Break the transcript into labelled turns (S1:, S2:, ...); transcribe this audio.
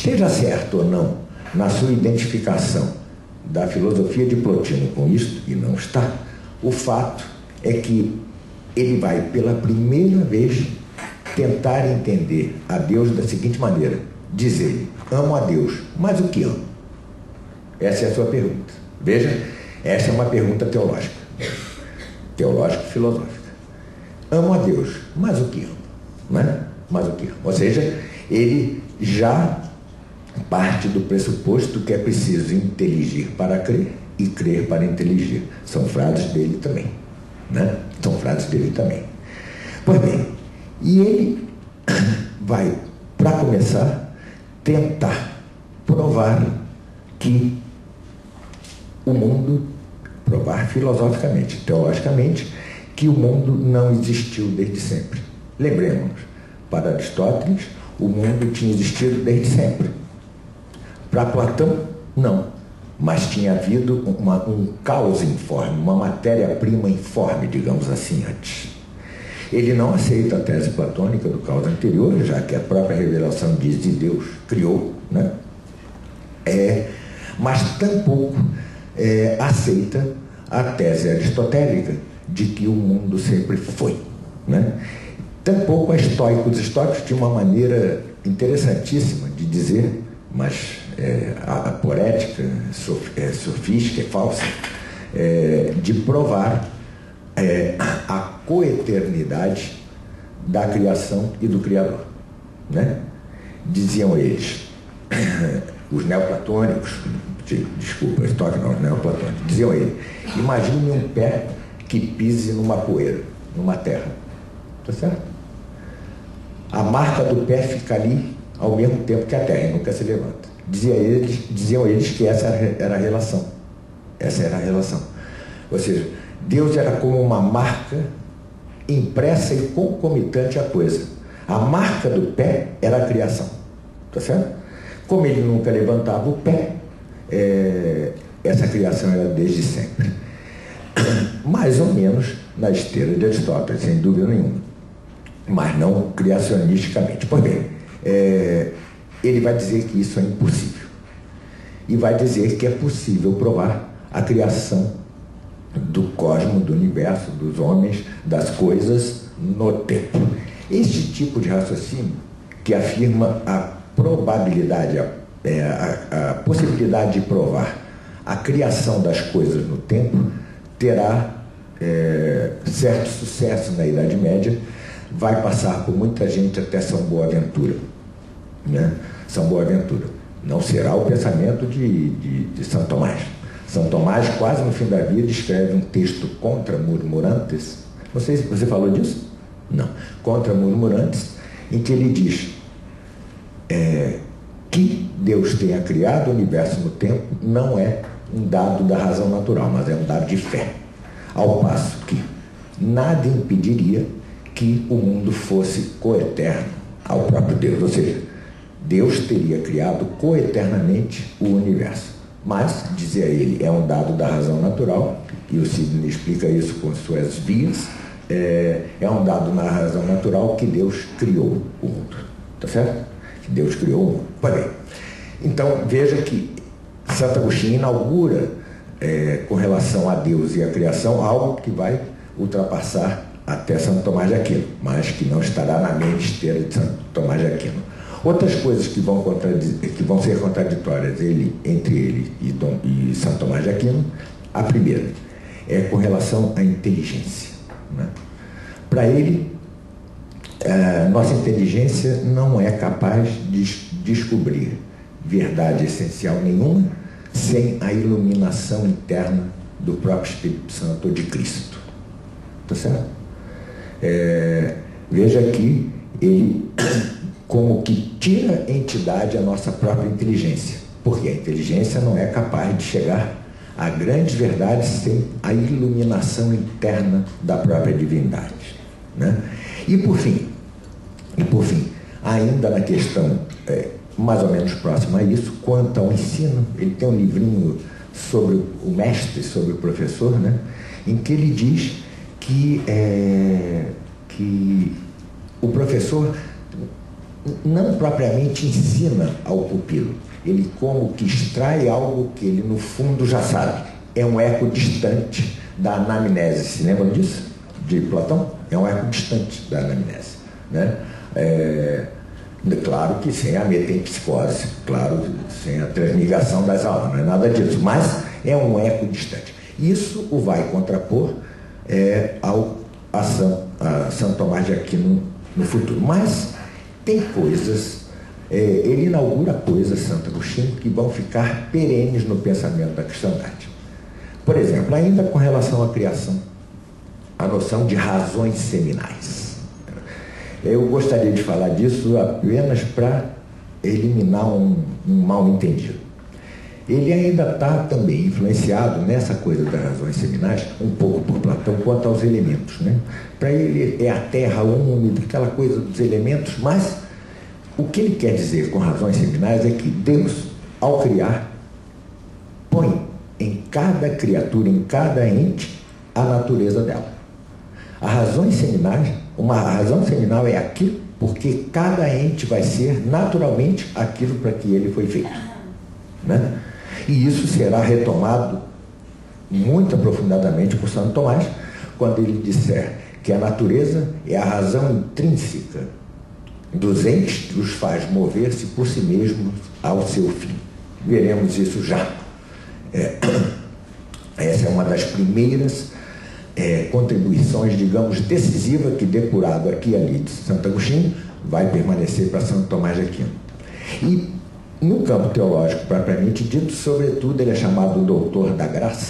S1: Esteja certo ou não na sua identificação da filosofia de Plotino com isto, e não está, o fato é que ele vai pela primeira vez tentar entender a Deus da seguinte maneira: dizer, amo a Deus, mas o que amo? Essa é a sua pergunta. Veja, essa é uma pergunta teológica e filosófica. Amo a Deus, mas o que amo? Não é? Mas o que amo? Ou seja, ele já parte do pressuposto que é preciso inteligir para crer e crer para inteligir. São frases dele também, né? São frases dele também. Pois bem, e ele vai, para começar, tentar provar que o mundo, provar filosoficamente, teologicamente, que o mundo não existiu desde sempre. Lembremos-nos, para Aristóteles, o mundo tinha existido desde sempre. Para Platão, não. Mas tinha havido um caos informe, uma matéria-prima informe, digamos assim, antes. Ele não aceita a tese platônica do caos anterior, já que a própria revelação diz que Deus criou, né? Mas tampouco aceita a tese aristotélica de que o mundo sempre foi, né? Tampouco é estoico. Os estoicos tinham uma maneira interessantíssima de dizer, mas a poética, sofística, é falsa, de provar a coeternidade da criação e do Criador, né? Diziam eles, os neoplatônicos, desculpa, Aristóteles não, os neoplatônicos, diziam eles, imagine um pé que pise numa poeira, numa terra, tá certo? A marca do pé fica ali ao mesmo tempo que a terra e nunca se levanta. Diziam eles que essa era a relação. Essa era a relação. Ou seja, Deus era como uma marca impressa e concomitante à coisa. A marca do pé era a criação. Tá certo? Como ele nunca levantava o pé, essa criação era desde sempre. Mais ou menos na esteira de Aristóteles, sem dúvida nenhuma. Mas não criacionisticamente. Pois bem, ele vai dizer que isso é impossível. E vai dizer que é possível provar a criação do cosmos, do universo, dos homens, das coisas no tempo. Este tipo de raciocínio que afirma a probabilidade, a possibilidade de provar a criação das coisas no tempo, terá certo sucesso na Idade Média, vai passar por muita gente até São Boaventura, né? São Boaventura. Não será o pensamento de São Tomás. São Tomás, quase no fim da vida, escreve um texto contra murmurantes. Você falou disso? Não. Contra murmurantes, em que ele diz que Deus tenha criado o universo no tempo não é um dado da razão natural, mas é um dado de fé. Ao passo que nada impediria que o mundo fosse coeterno ao próprio Deus. Ou seja, Deus teria criado coeternamente o universo. Mas, dizia ele, é um dado da razão natural, e o Sidney explica isso com suas vias, é um dado na razão natural que Deus criou o mundo. Tá certo? Que Deus criou o mundo. Pois bem, então veja que Santo Agostinho inaugura, com relação a Deus e a criação, algo que vai ultrapassar até Santo Tomás de Aquino, mas que não estará na mente esteira de Santo Tomás de Aquino. Outras coisas que vão ser contraditórias entre ele e Santo Tomás de Aquino, a primeira é com relação à inteligência, né? Para ele, nossa inteligência não é capaz de descobrir verdade essencial nenhuma sem a iluminação interna do próprio Espírito Santo ou de Cristo. Tá certo? Veja que ele como que tira entidade à nossa própria inteligência, porque a inteligência não é capaz de chegar a grandes verdades sem a iluminação interna da própria divindade, né? E por fim, ainda na questão mais ou menos próxima a isso, quanto ao ensino, ele tem um livrinho sobre o mestre, sobre o professor, né? Em que ele diz que o professor não propriamente ensina ao pupilo, ele como que extrai algo que ele no fundo já sabe. É um eco distante da anamnese. Se lembram disso? De Platão? É um eco distante da anamnese, né? Claro que sem a metempsicose, claro, sem a transmigração das almas, não é nada disso, mas é um eco distante. Isso o vai contrapor a São Tomás de Aquino no futuro. Mas tem coisas, ele inaugura coisas, Santo Agostinho, que vão ficar perenes no pensamento da cristandade. Por exemplo, ainda com relação à criação, a noção de razões seminais. Eu gostaria de falar disso apenas para eliminar um mal-entendido. Ele ainda está também influenciado nessa coisa das razões seminais, um pouco por Platão, quanto aos elementos, né? Para ele é a terra úmida, aquela coisa dos elementos, mas o que ele quer dizer com razões seminais é que Deus, ao criar, põe em cada criatura, em cada ente, a natureza dela. As razões seminais, uma razão seminal é aquilo porque cada ente vai ser naturalmente aquilo para que ele foi feito, né? E isso será retomado muito aprofundadamente por Santo Tomás, quando ele disser que a natureza é a razão intrínseca dos entes que os faz mover-se por si mesmos ao seu fim. Veremos isso já. Essa é uma das primeiras contribuições, digamos, decisivas que, depurado aqui e ali de Santo Agostinho, vai permanecer para Santo Tomás de Aquino. E no campo teológico propriamente dito, sobretudo, ele é chamado doutor da graça,